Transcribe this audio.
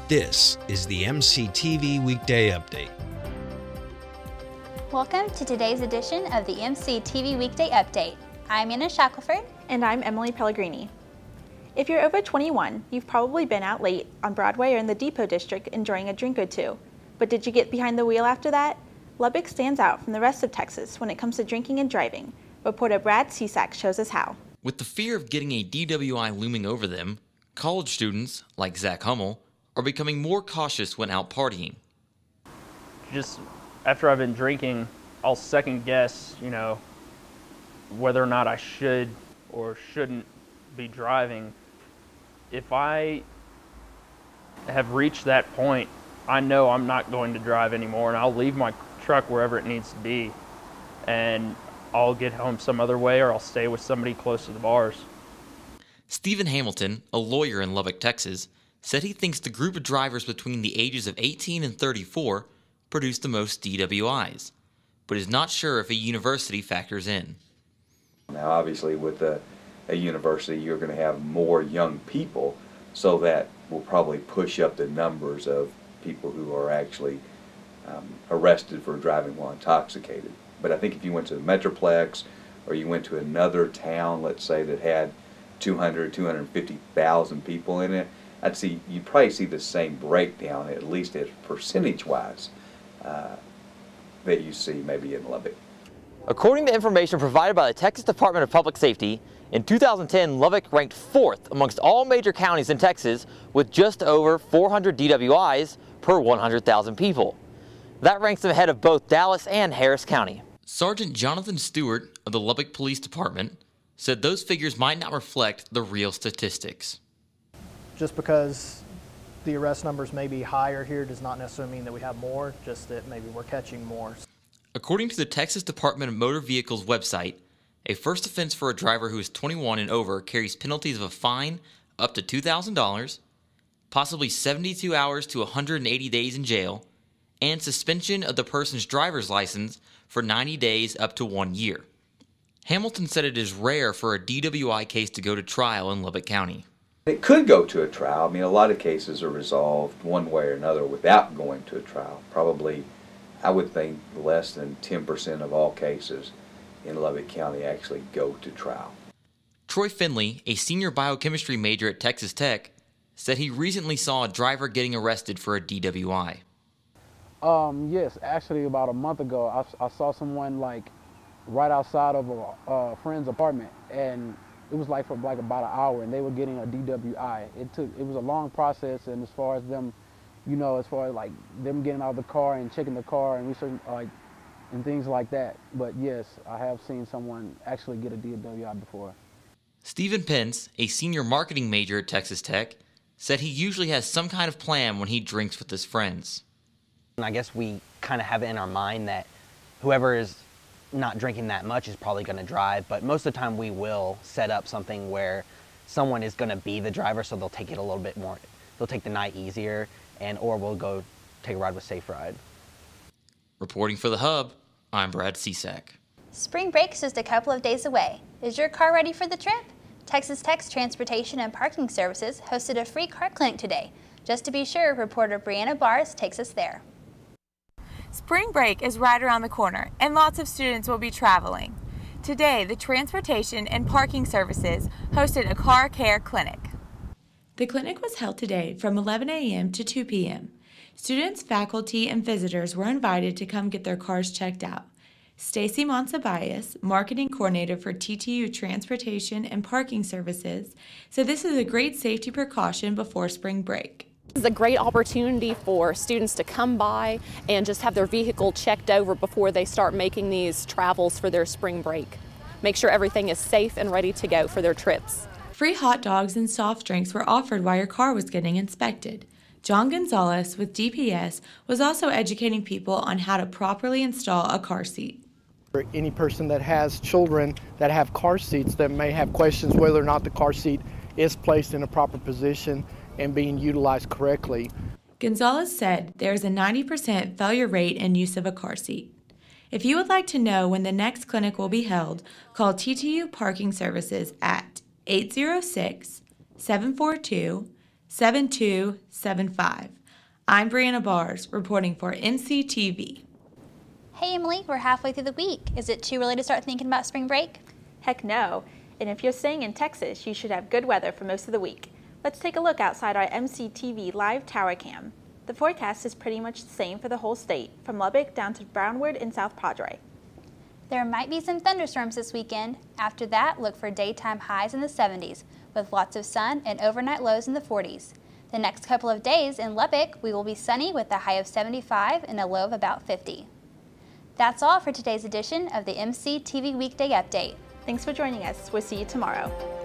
This is the MCTV Weekday Update. Welcome to today's edition of the MCTV Weekday Update. I'm Anna Shackelford. And I'm Emily Pellegrini. If you're over 21, you've probably been out late on Broadway or in the Depot District enjoying a drink or two. But did you get behind the wheel after that? Lubbock stands out from the rest of Texas when it comes to drinking and driving. Reporter Brad Cisak shows us how. With the fear of getting a DWI looming over them, college students, like Zach Hummel, are becoming more cautious when out partying. Just after I've been drinking, I'll second guess, whether or not I should or shouldn't be driving. If I have reached that point, I know I'm not going to drive anymore, and I'll leave my truck wherever it needs to be, and I'll get home some other way, or I'll stay with somebody close to the bars. Stephen Hamilton, a lawyer in Lubbock, Texas, said he thinks the group of drivers between the ages of 18 and 34 produce the most DWIs, but is not sure if a university factors in. Now, obviously, with a university, you're going to have more young people, so that will probably push up the numbers of people who are actually arrested for driving while intoxicated. But I think if you went to the Metroplex, or you went to another town, let's say, that had 250,000 people in it, you'd probably see the same breakdown, at least as percentage-wise, that you see maybe in Lubbock. According to information provided by the Texas Department of Public Safety, in 2010, Lubbock ranked 4th amongst all major counties in Texas with just over 400 DWIs per 100,000 people. That ranks them ahead of both Dallas and Harris County. Sergeant Jonathan Stewart of the Lubbock Police Department said those figures might not reflect the real statistics. Just because the arrest numbers may be higher here does not necessarily mean that we have more, just that maybe we're catching more. According to the Texas Department of Motor Vehicles website, a first offense for a driver who is 21 and over carries penalties of a fine up to $2,000, possibly 72 hours to 180 days in jail, and suspension of the person's driver's license for 90 days up to 1 year. Hamilton said it is rare for a DWI case to go to trial in Lubbock County. It could go to a trial. I mean, a lot of cases are resolved one way or another without going to a trial. Probably, I would think, less than 10% of all cases in Lubbock County actually go to trial. Troy Finley, a senior biochemistry major at Texas Tech, said he recently saw a driver getting arrested for a DWI. Yes, actually about a month ago, I saw someone right outside of a friend's apartment, and it was for about an hour, and they were getting a DWI. It was a long process, and as far as them, them getting out of the car and checking the car and researching, and things like that. But yes, I have seen someone actually get a DWI before. Stephen Pence, a senior marketing major at Texas Tech, said he usually has some kind of plan when he drinks with his friends. And I guess we kind of have it in our mind that whoever is not drinking that much is probably going to drive, but most of the time we will set up something where someone is going to be the driver, so they'll take it a little bit more, they'll take the night easier, or we'll go take a ride with Safe Ride. Reporting for The Hub, I'm Brad Cisak. Spring break's just a couple of days away. Is your car ready for the trip? Texas Tech's Transportation and Parking Services hosted a free car clinic today. Just to be sure, reporter Brianna Bars takes us there. Spring break is right around the corner, and lots of students will be traveling. Today, the Transportation and Parking Services hosted a car care clinic. The clinic was held today from 11 a.m. to 2 p.m. Students, faculty, and visitors were invited to come get their cars checked out. Stacy Monsabias, marketing coordinator for TTU Transportation and Parking Services, said this is a great safety precaution before spring break. This is a great opportunity for students to come by and just have their vehicle checked over before they start making these travels for their spring break. Make sure everything is safe and ready to go for their trips. Free hot dogs and soft drinks were offered while your car was getting inspected. John Gonzalez with DPS was also educating people on how to properly install a car seat. For any person that has children that have car seats that may have questions whether or not the car seat is placed in a proper position and being utilized correctly. Gonzalez said there is a 90% failure rate in use of a car seat. If you would like to know when the next clinic will be held, call TTU Parking Services at 806-742-7275 I'm Brianna Bars, reporting for MCTV. Hey Emily, we're halfway through the week. Is it too early to start thinking about spring break? Heck no. And if you're staying in Texas, you should have good weather for most of the week. Let's take a look outside our MCTV live tower cam. The forecast is pretty much the same for the whole state, from Lubbock down to Brownwood and South Padre. There might be some thunderstorms this weekend. After that, look for daytime highs in the 70s, with lots of sun and overnight lows in the 40s. The next couple of days in Lubbock, we will be sunny with a high of 75 and a low of about 50. That's all for today's edition of the MCTV Weekday Update. Thanks for joining us. We'll see you tomorrow.